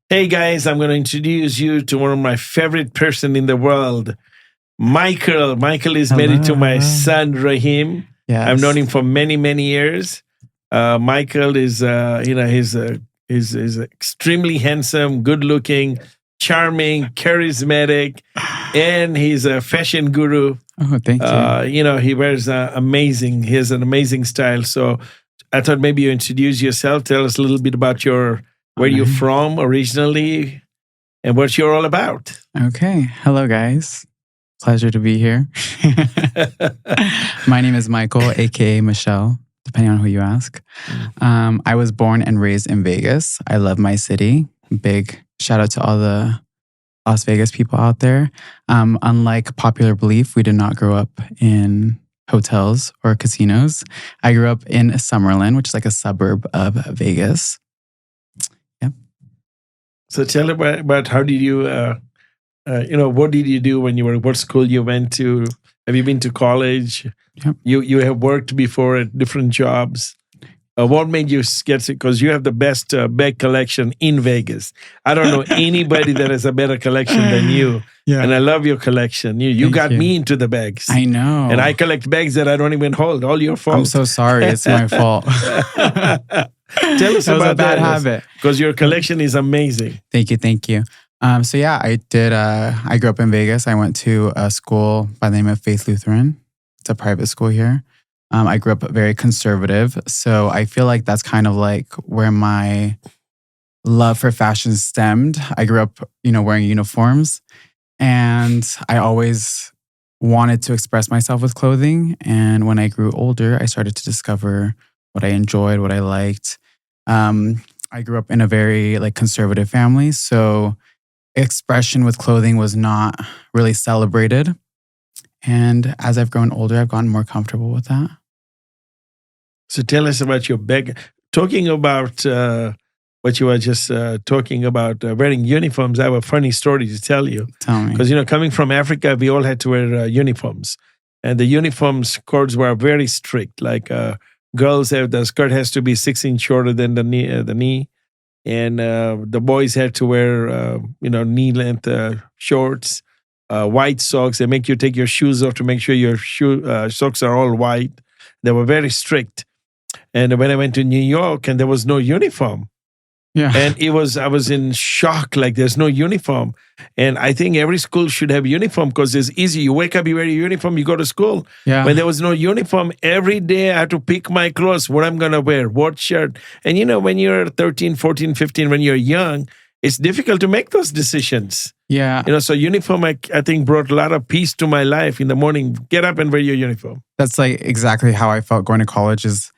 Hey guys, I'm going to introduce you to one of my favorite person in the world, Michael. Michael is married to my Hello. son Rahim. I've known Yes. him for many, many years. Michael is, he's extremely handsome, good looking, charming, charismatic, and he's a fashion guru. Oh, thank you. He wears amazing. He has an amazing style. So I thought maybe you introduce yourself. Tell us a little bit about where you're Alright. from originally and what you're all about. Okay. Hello, guys. Pleasure to be here. My name is Michael, aka Michel, depending on who you ask. I was born and raised in Vegas. I love my city. Big shout out to all the Las Vegas people out there. Unlike popular belief, we did not grow up in hotels or casinos. I grew up in Summerlin, which is like a suburb of Vegas. So tell about how did you, what did you do when you were, what school you went to? Have you been to college? Yep. You have worked before at different jobs. What made you get it? Because you have the best bag collection in Vegas. I don't know anybody that has a better collection than you. Yeah. And I love your collection. You Thank got you. me into the bags. I know. And I collect bags that I don't even hold. All your fault. I'm so sorry. It's my fault. Tell us That was about a bad that. habit. Because your collection is amazing. Thank you. So yeah, I did. I grew up in Vegas. I went to a school by the name of Faith Lutheran. It's a private school here. I grew up very conservative, so I feel like that's kind of like where my love for fashion stemmed. I grew up, wearing uniforms, and I always wanted to express myself with clothing. And when I grew older, I started to discover what I enjoyed, what I liked. I grew up in a very conservative family, so expression with clothing was not really celebrated. And as I've grown older, I've gotten more comfortable with that. So tell us about your bag. Talking about what you were just talking about, wearing uniforms, I have a funny story to tell you. Tell me. Because, coming from Africa, we all had to wear uniforms. And the uniforms codes were very strict. Like girls have, the skirt has to be 6 inches shorter than the knee. And the boys had to wear, knee-length shorts, white socks. They make you take your shoes off to make sure your socks are all white. They were very strict. And when I went to New York, and there was no uniform. Yeah. And I was in shock, like there's no uniform. And I think every school should have uniform because it's easy. You wake up, you wear your uniform, you go to school. Yeah. When there was no uniform, every day I had to pick my clothes, what I'm going to wear, what shirt. And when you're 13, 14, 15, when you're young, it's difficult to make those decisions. Yeah. So uniform, I think, brought a lot of peace to my life in the morning. Get up and wear your uniform. That's exactly how I felt going to college. Is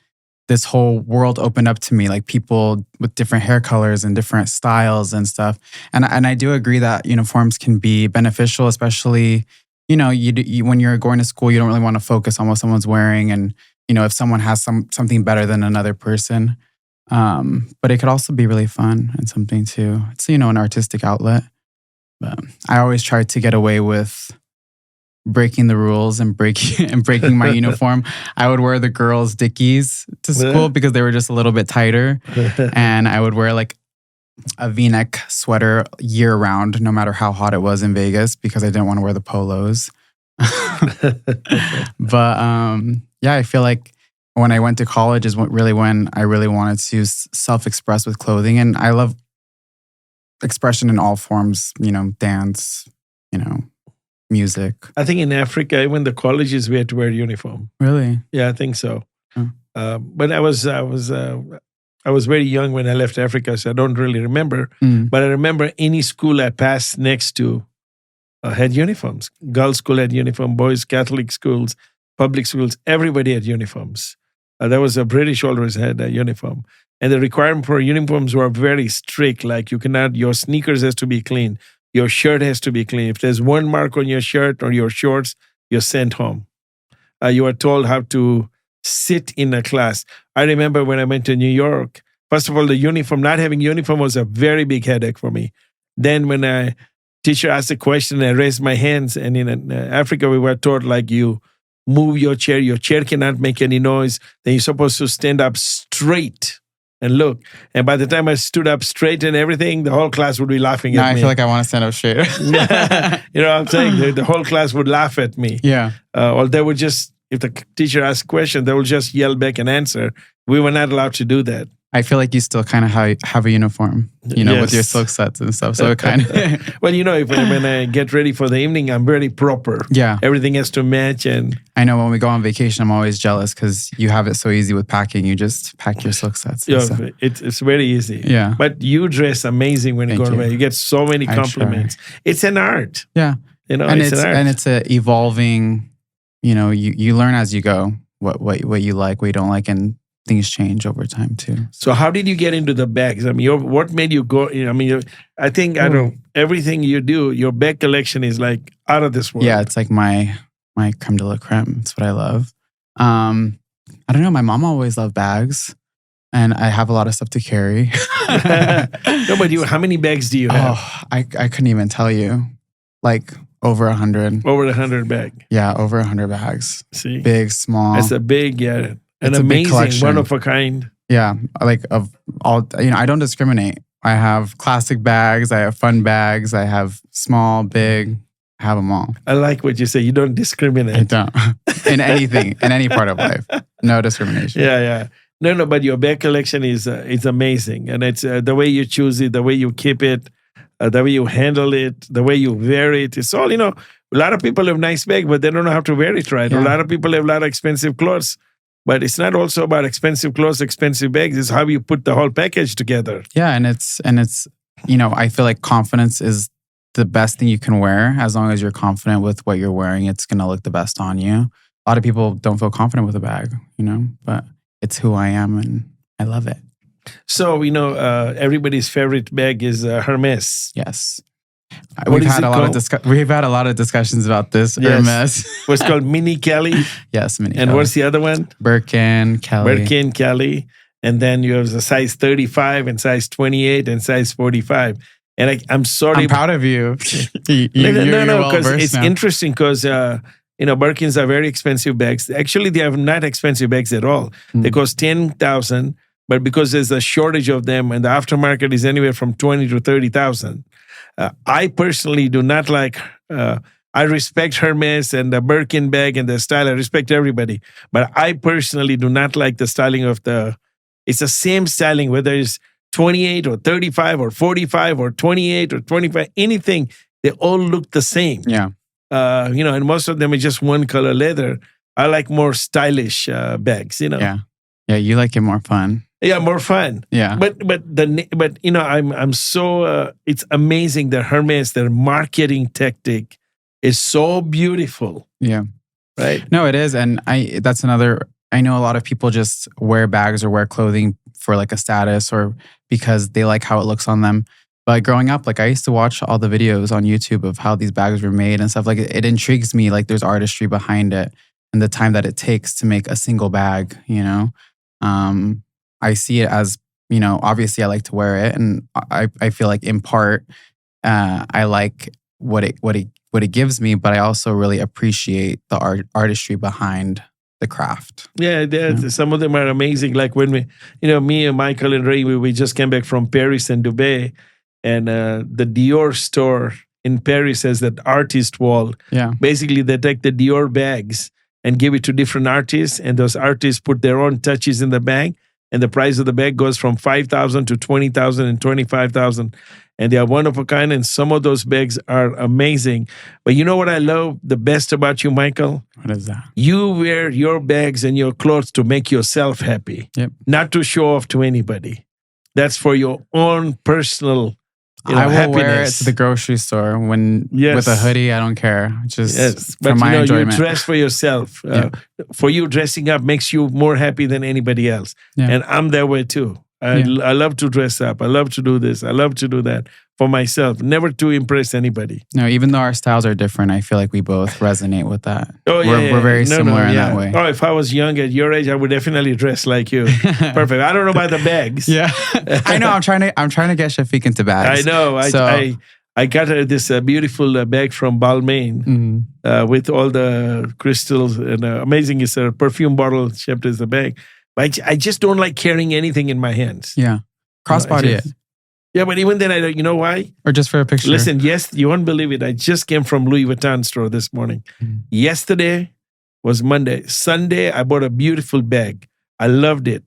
this whole world opened up to me, like people with different hair colors and different styles and stuff. And I do agree that uniforms can be beneficial, especially, when you're going to school, you don't really want to focus on what someone's wearing. And, if someone has something better than another person. But it could also be really fun and something too. It's, an artistic outlet. But I always try to get away with breaking the rules and breaking my uniform. I would wear the girls' Dickies to school because they were just a little bit tighter. And I would wear a V-neck sweater year round, no matter how hot it was in Vegas, because I didn't want to wear the polos. But yeah, I feel like when I went to college is when I really wanted to self-express with clothing. And I love expression in all forms, dance, music. I think in Africa, even the colleges, we had to wear uniform. Really? Yeah, I think so. Oh. But I was very young when I left Africa, so I don't really remember. But I remember any school I passed next to had uniforms. Girls' school had uniform, boys' Catholic schools, public schools, everybody had uniforms. There was a British always had a uniform. And the requirement for uniforms were very strict. Like your sneakers has to be clean. Your shirt has to be clean. If there's one mark on your shirt or your shorts, you're sent home. You are told how to sit in a class. I remember when I went to New York, first of all, not having uniform was a very big headache for me. Then when a teacher asked a question, I raised my hands. And in Africa, we were taught you move your chair cannot make any noise. Then you're supposed to stand up straight. and look. And by the time I stood up straight and everything, the whole class would be laughing Now at I me. feel like I want to stand up straight. You know what I'm saying? The whole class would laugh at me. Yeah. Or they would just, if the teacher asked a question, they would just yell back and answer. We were not allowed to do that. I feel like you still kind of have a uniform, you know, with your silk sets and stuff. So it kind of... Well, you know, when I get ready for the evening, I'm very proper. Yeah. Everything has to match. And I know when we go on vacation, I'm always jealous because you have it so easy with packing. You just pack your silk sets. yeah, it's very easy. Yeah. But you dress amazing when you Thank go away. you. You get so many compliments. It's an art. Yeah. You know, and it's an art. And it's a evolving, you know, you learn as you go what you like, what you don't like, and things change over time too. So how did you get into the bags? I mean, what made you go? I mean, I think I don't. Everything you do, your bag collection is like out of this world. Yeah, it's like my creme de la creme. It's what I love. I don't know. My mom always loved bags, and I have a lot of stuff to carry. No, but how many bags do you have? Oh, I couldn't even tell you. Like over 100. Over 100 bag. Yeah, over 100 bags. See, big, small. It's a big, yeah. An It's a big amazing, collection. one of a kind. Yeah, like of all, you know, I don't discriminate. I have classic bags, I have fun bags, I have small, big, I have them all. I like what you say. You don't discriminate. I don't. In anything, in any part of life. No discrimination. Yeah. No, but your bag collection is amazing. And it's the way you choose it, the way you keep it, the way you handle it, the way you wear it. It's all, you know, a lot of people have nice bags, but they don't know how to wear it right. Yeah. A lot of people have a lot of expensive clothes. But it's not also about expensive clothes, expensive bags. It's how you put the whole package together. Yeah, and it's you know, I feel like confidence is the best thing you can wear. As long as you're confident with what you're wearing, it's gonna look the best on you. A lot of people don't feel confident with a bag, you know, but it's who I am and I love it. So, you know, everybody's favorite bag is Hermes. Yes. What We've is had it a lot of we've had a lot of discussions about this. Yes. Hermes. What's called Mini Kelly. Yes, Mini And Kelly. what's the other one? Birkin, Kelly. Birkin, Kelly. And then you have the size 35 and size 28 and size 45. And I'm sorry. I'm proud of you. No, you're because it's now. interesting because, you know, Birkins are very expensive bags. Actually, they are not expensive bags at all. They cost $10,000, but because there's a shortage of them and the aftermarket is anywhere from $20,000 to $30,000. I personally do not like, I respect Hermes and the Birkin bag and the style. I respect everybody. But I personally do not like the styling of it's the same styling, whether it's 28 or 35 or 45 or 28 or 25, anything, they all look the same. Yeah. You know, and most of them are just one color leather. I like more stylish bags, you know. Yeah. Yeah, you like it more fun. Yeah, more fun. Yeah. But you know, I'm so it's amazing that Hermes, their marketing tactic is so beautiful. Yeah. Right? No, it is. And that's another, I know a lot of people just wear bags or wear clothing for like a status or because they like how it looks on them. But growing up, like I used to watch all the videos on YouTube of how these bags were made and stuff. Like it intrigues me, like there's artistry behind it and the time that it takes to make a single bag, you know? I see it as, you know, obviously I like to wear it, and I feel like in part I like what it gives me, but I also really appreciate the artistry behind the craft. Yeah, some of them are amazing. Like when me and Michael and Ray, we just came back from Paris and Dubai, and the Dior store in Paris has that artist wall. Yeah, basically they take the Dior bags and give it to different artists, and those artists put their own touches in the bag. And the price of the bag goes from $5,000 to $20,000 and $25,000. And they are one of a kind. And some of those bags are amazing. But you know what I love the best about you, Michael? What is that? You wear your bags and your clothes to make yourself happy. Yep. Not to show off to anybody. That's for your own personal I will happiness. wear it to the grocery store with a hoodie. I don't care. Just but for my enjoyment. You dress for yourself. For you, dressing up makes you more happy than anybody else. Yeah. And I'm that way too. I love to dress up. I love to do this. I love to do that for myself. Never to impress anybody. No, even though our styles are different, I feel like we both resonate with that. Oh, we're very similar in that way. Oh, if I was young at your age, I would definitely dress like you. Perfect. I don't know about the bags. Yeah, I know. I'm trying to get Shafik into bags. I know. I got her this beautiful bag from Balmain with all the crystals and amazing. It's a perfume bottle shaped as a bag. But I just don't like carrying anything in my hands. Yeah. Crossbody it. Yeah, but even then, I don't, you know why? Or just for a picture. Listen, yes, you won't believe it. I just came from Louis Vuitton store this morning. Yesterday was Monday. Sunday, I bought a beautiful bag. I loved it.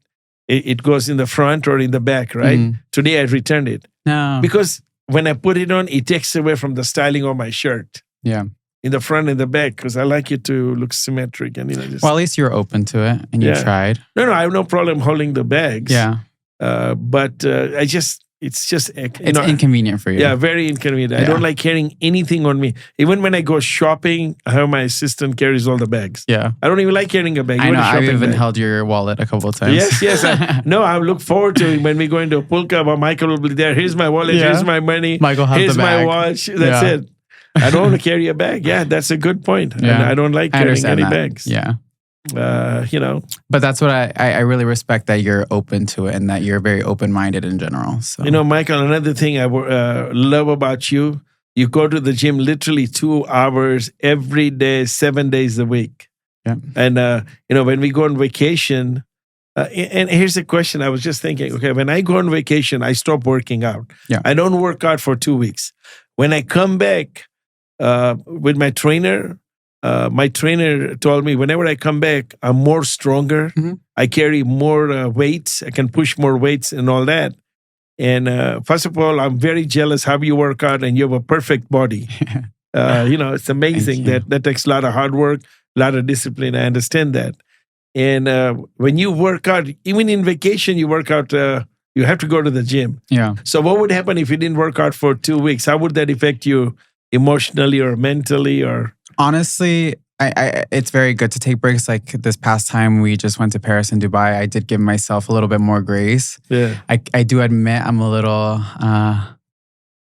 It goes in the front or in the back, right? Today, I returned it. No. Because when I put it on, it takes away from the styling of my shirt. Yeah. In the front and the back, because I like it to look symmetric. And, just, well, at least you were open to it and you tried. No, I have no problem holding the bags. Yeah. But it's just it's inconvenient for you. Yeah, very inconvenient. I don't like carrying anything on me. Even when I go shopping, I have my assistant carries all the bags. Yeah. I don't even like carrying a bag. I know. I've even held your wallet a couple of times. Yes. I look forward to it when we go into a pulka. But Michael will be there. Here's my wallet. Yeah. Here's my money. Michael has here's the bag. My watch. That's it. I don't want to carry a bag. Yeah, that's a good point. Yeah. And I don't like carrying any bags. Yeah. But that's what I really respect, that you're open to it and that you're very open-minded in general. So Michael, another thing I love about you, you go to the gym literally 2 hours every day, 7 days a week. Yeah. And when we go on vacation, and here's the question I was just thinking, okay, when I go on vacation, I stop working out. Yeah. I don't work out for 2 weeks. When I come back with my trainer told me whenever I come back, I'm more stronger. Mm-hmm. I carry more weights. I can push more weights and all that. And first of all, I'm very jealous how you work out and you have a perfect body. It's amazing that takes a lot of hard work, a lot of discipline. I understand that. And when you work out, even in vacation, you work out, you have to go to the gym. Yeah. So what would happen if you didn't work out for 2 weeks? How would that affect you emotionally or mentally or... Honestly, it's very good to take breaks. Like this past time, we just went to Paris and Dubai. I did give myself a little bit more grace. Yeah, I do admit I'm a little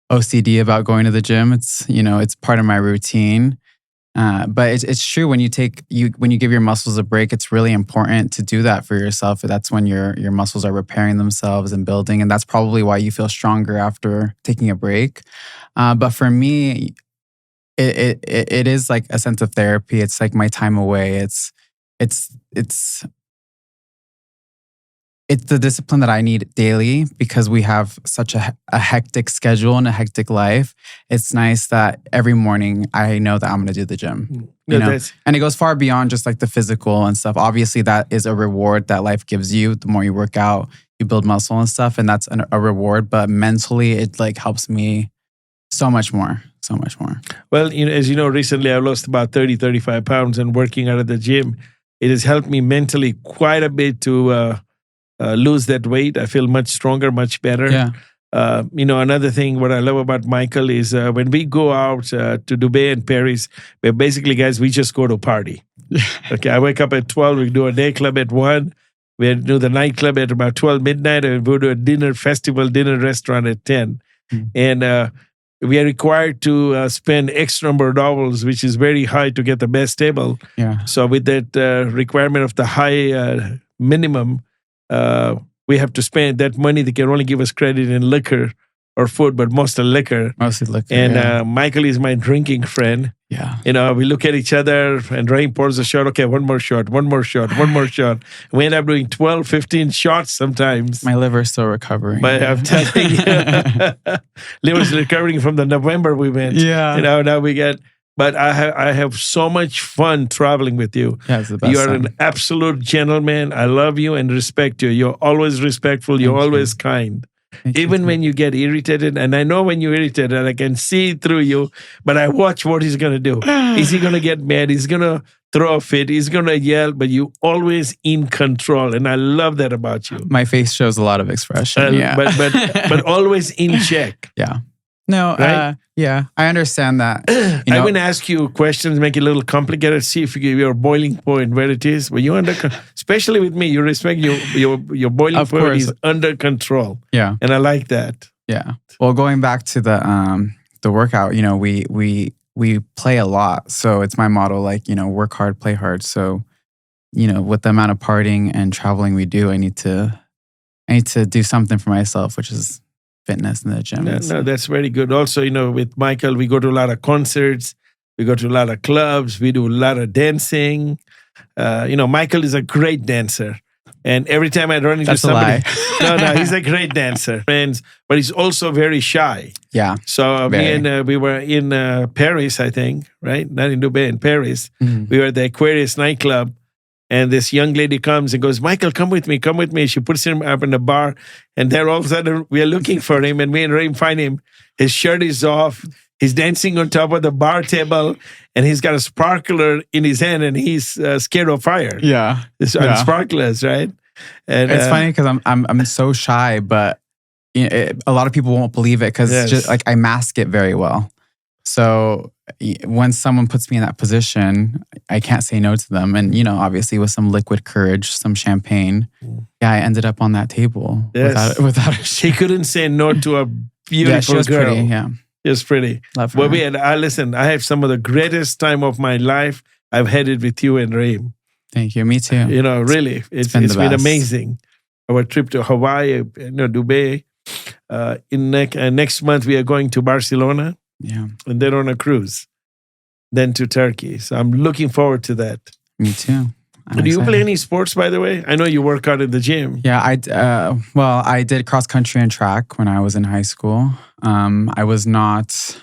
OCD about going to the gym. It's part of my routine. But it's true when you give your muscles a break, it's really important to do that for yourself. That's when your muscles are repairing themselves and building, and that's probably why you feel stronger after taking a break. But for me, it is like a sense of therapy. It's like my time away. It's the discipline that I need daily because we have such a hectic schedule and a hectic life. It's nice that every morning I know that I'm going to do the gym. And it goes far beyond just like the physical and stuff. Obviously, that is a reward that life gives you. The more you work out, you build muscle and stuff, and that's a reward. But mentally, it like helps me so much more. So much more. Well, as you know, recently I lost about 35 pounds and working out at the gym. It has helped me mentally quite a bit to lose that weight. I feel much stronger, much better. Yeah. Another thing, what I love about Michael is when we go out to Dubai and Paris, we're basically, guys, we just go to party. Okay, I wake up at 12, we do a day club at 1, we do the nightclub at about 12 midnight, and we do a dinner restaurant at 10. And we are required to spend X number of dollars, which is very high to get the best table. Yeah. So with that requirement of the high minimum, we have to spend that money. They can only give us credit in liquor or food, but mostly liquor. Mostly liquor. And Michael is my drinking friend. Yeah. We look at each other and Rain pours a shot. Okay, one more shot. We end up doing 12, 15 shots sometimes. My liver's still recovering. But I'm telling you, liver's recovering from the November we went. Yeah. Now we get... But I have so much fun traveling with you. Yeah, it's the best. You are an absolute gentleman. I love you and respect you. You're always respectful. You're always kind. Even when you get irritated, and I know when you're irritated, and I can see through you, but I watch what he's going to do. Is he going to get mad? He's going to throw a fit. He's going to yell, but you always in control. And I love that about you. My face shows a lot of expression. Yeah. But always in check. Yeah. No, right? Yeah, I understand that. I'm going to ask you questions, make it a little complicated, see if you give your boiling point where it is. But you especially with me, you respect your boiling point is under control. Yeah. And I like that. Yeah. Well, going back to the workout, we play a lot. So it's my motto, like, work hard, play hard. So, with the amount of partying and traveling we do, I need to do something for myself, which is fitness in the gym. No, that's very good. Also, with Michael, we go to a lot of concerts, we go to a lot of clubs, we do a lot of dancing. Michael is a great dancer. And every time I run into That's somebody, a lie. no, he's a great dancer, friends, but he's also very shy. Yeah. So me and we were in Paris, I think, right? Not in Dubai, in Paris. We were at the Aquarius nightclub, and this young lady comes and goes, "Michael, come with me, come with me." She puts him up in the bar, and there all of a sudden we are looking for him, and me and Raim find him. His shirt is off. He's dancing on top of the bar table, and he's got a sparkler in his hand, and he's scared of fire. Yeah. Sparklers, right? And it's funny because I'm so shy, but a lot of people won't believe it because just like I mask it very well. So when someone puts me in that position, I can't say no to them. And obviously with some liquid courage, some champagne, I ended up on that table without a shirt. He couldn't say no to a beautiful she was girl. Pretty, yeah. It was pretty. Love her. Well, listen, I have some of the greatest time of my life. I've had it with you and Raim. Thank you. Me too. Really, it's been amazing. Our trip to Hawaii, Dubai. Next month, we are going to Barcelona. Yeah. And then on a cruise. Then to Turkey. So I'm looking forward to that. Me too. Do you play any sports, by the way? I know you work out in the gym. Yeah, I did cross country and track when I was in high school. I was not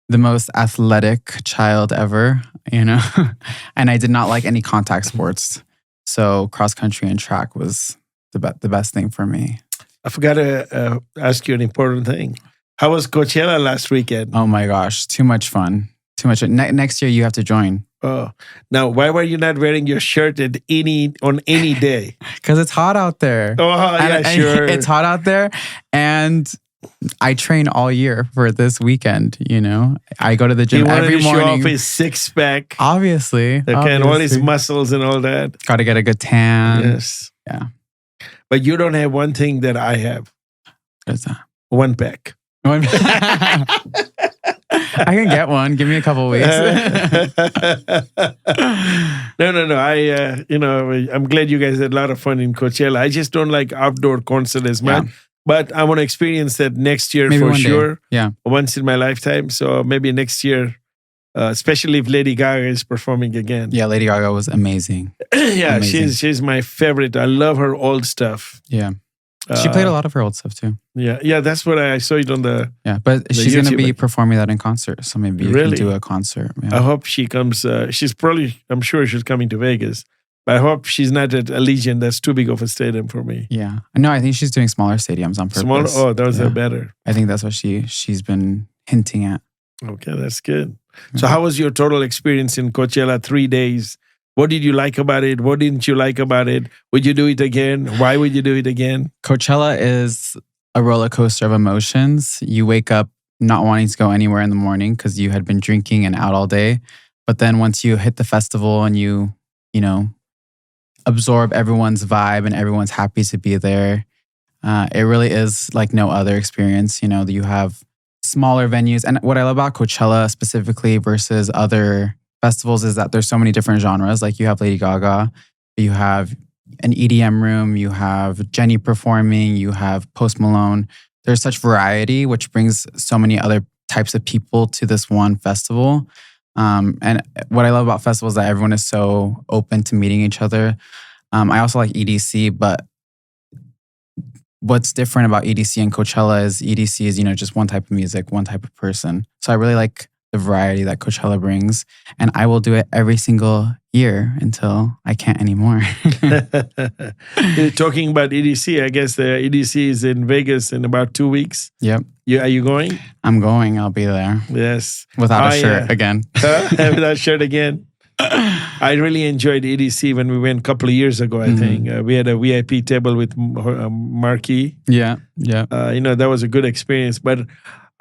the most athletic child ever, and I did not like any contact sports. So cross country and track was the best thing for me. I forgot to ask you an important thing. How was Coachella last weekend? Oh my gosh, too much fun. Too much. Next year you have to join. Oh, now why were you not wearing your shirt on any day? Because it's hot out there. Oh, sure. It's hot out there, and I train all year for this weekend. I go to the gym every morning. He wanted to show off his six pack, obviously, and all his muscles and all that. Got to get a good tan. Yes, yeah. But you don't have one thing that I have. What's that? One pack. I can get one. Give me a couple of weeks. No. I'm glad you guys had a lot of fun in Coachella. I just don't like outdoor concert as much. Yeah. But I want to experience that next year maybe for sure. Day. Yeah. Once in my lifetime. So maybe next year, especially if Lady Gaga is performing again. Yeah, Lady Gaga was amazing. Yeah, amazing. She's my favorite. I love her old stuff. Yeah. She played a lot of her old stuff too. Yeah, that's what I saw it on the. Yeah, but she's going to be performing that in concert, so maybe you can do a concert. Yeah. I hope she comes. I'm sure she's coming to Vegas, but I hope she's not at Allegiant. That's too big of a stadium for me. Yeah, no, I think she's doing smaller stadiums on purpose. Smaller? Oh, those are better. I think that's what she's been hinting at. Okay, that's good. So, how was your total experience in Coachella? 3 days. What did you like about it? What didn't you like about it? Would you do it again? Why would you do it again? Coachella is a roller coaster of emotions. You wake up not wanting to go anywhere in the morning because you had been drinking and out all day. But then once you hit the festival and you absorb everyone's vibe and everyone's happy to be there, it really is like no other experience. You have smaller venues. And what I love about Coachella specifically versus other festivals is that there's so many different genres. Like you have Lady Gaga, you have an EDM room, you have Jenny performing, you have Post Malone. There's such variety, which brings so many other types of people to this one festival. And what I love about festivals is that everyone is so open to meeting each other. I also like EDC, but what's different about EDC and Coachella is EDC is, just one type of music, one type of person. So I really like the variety that Coachella brings. And I will do it every single year until I can't anymore. Talking about EDC, I guess the EDC is in Vegas in about 2 weeks. Yep. Are you going? I'm going. I'll be there. Yes. Without a shirt again. Without a shirt again. I really enjoyed EDC when we went a couple of years ago, I think. We had a VIP table with Marquee. Yeah. That was a good experience. But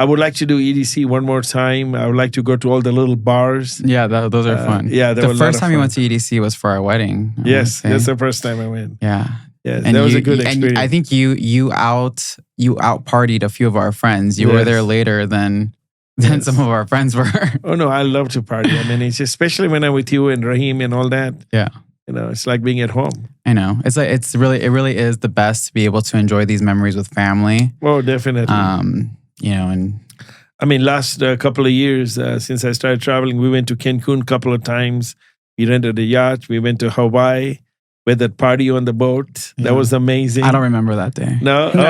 I would like to do EDC one more time. I would like to go to all the little bars. Yeah, those are fun. Yeah, the first time we went to EDC was for our wedding. Yes, that's the first time I went. Yeah. Yes, and that was a good experience. And I think you out partied a few of our friends. You were there later than some of our friends were. Oh no, I love to party. I mean, it's especially when I'm with you and Raheem and all that. Yeah. It's like being at home. I know. It really is the best to be able to enjoy these memories with family. Oh, definitely. And I mean, last couple of years since I started traveling, we went to Cancun a couple of times. We rented a yacht. We went to Hawaii. with that party on the boat. Yeah. That was amazing. I don't remember that day. No? Remember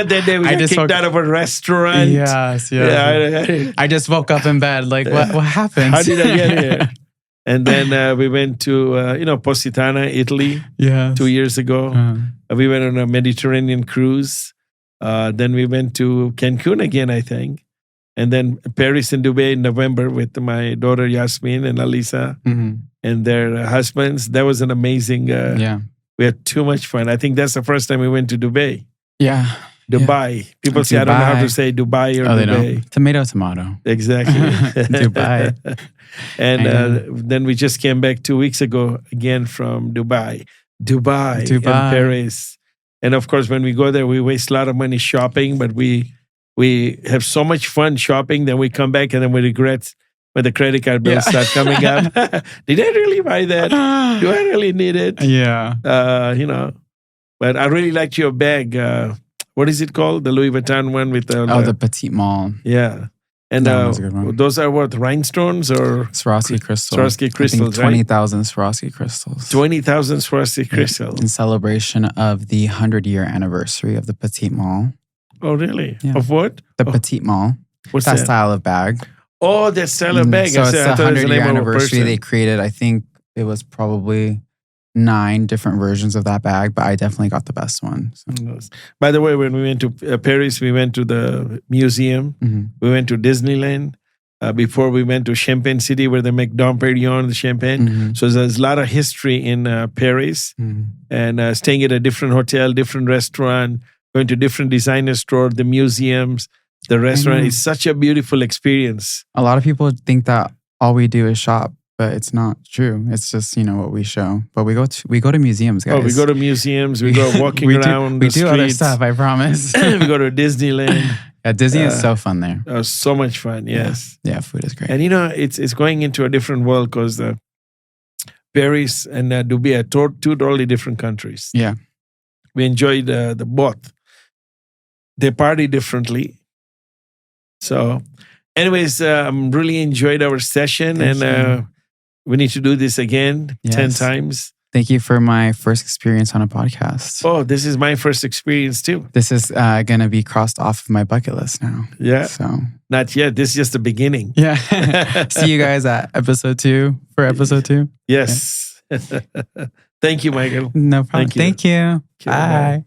that day we got kicked out of a restaurant? Yes. Yeah. I just woke up in bed. Like, what happened? How did I get here? And then we went to, Positano, Italy 2 years ago. We went on a Mediterranean cruise. Then we went to Cancun again, I think. And then Paris and Dubai in November with my daughter Yasmin and Alisa and their husbands. That was an amazing, we had too much fun. I think that's the first time we went to Dubai. Yeah. Dubai. People say, I don't know how to say Dubai or Dubai. Tomato. Exactly. Dubai. And then we just came back 2 weeks ago again from Dubai and Paris. And of course, when we go there, we waste a lot of money shopping, but we have so much fun shopping. Then we come back and then we regret when the credit card bills start coming up. Did I really buy that? Do I really need it? Yeah. But I really liked your bag. What is it called? The Louis Vuitton one with the Petite Mall. Yeah. And those are what, rhinestones or? Swarovski crystals. Swarovski crystals, 20,000 Swarovski crystals. 20,000 Swarovski crystals. In celebration of the 100-year anniversary of the Petite Mall. Oh, really? Yeah. Of what? The Petite Mall. What's that that? style of bag. Oh, that style of bag. So it's the 100-year anniversary. They They created, I think it was probably 9 different versions of that bag, but I definitely got the best one. So. By the way, when we went to Paris, we went to the museum. We went to Disneyland. Before we went to Champagne City where they make Dom Perignon, the champagne. So there's a lot of history in Paris. And staying at a different hotel, different restaurant, going to different designer store, the museums, the restaurant. It's such a beautiful experience. A lot of people think that all we do is shop. But it's not true. It's just, what we show. But we go to museums, guys. Oh, we go to museums. We go walking around the streets. We do other stuff, I promise. We go to Disneyland. Yeah, Disney is so fun there. So much fun, yes. Yeah, food is great. And it's going into a different world because Paris and Dubai are two totally different countries. Yeah. We enjoyed the both. They party differently. So anyways, really enjoyed our session. We need to do this again 10 times. Thank you for my first experience on a podcast. Oh, this is my first experience too. This is going to be crossed off of my bucket list now. Yeah. So not yet. This is just the beginning. Yeah. See you guys at episode 2 for episode 2. Yes. Yeah. Thank you, Michael. No problem. Thank you. Okay, bye.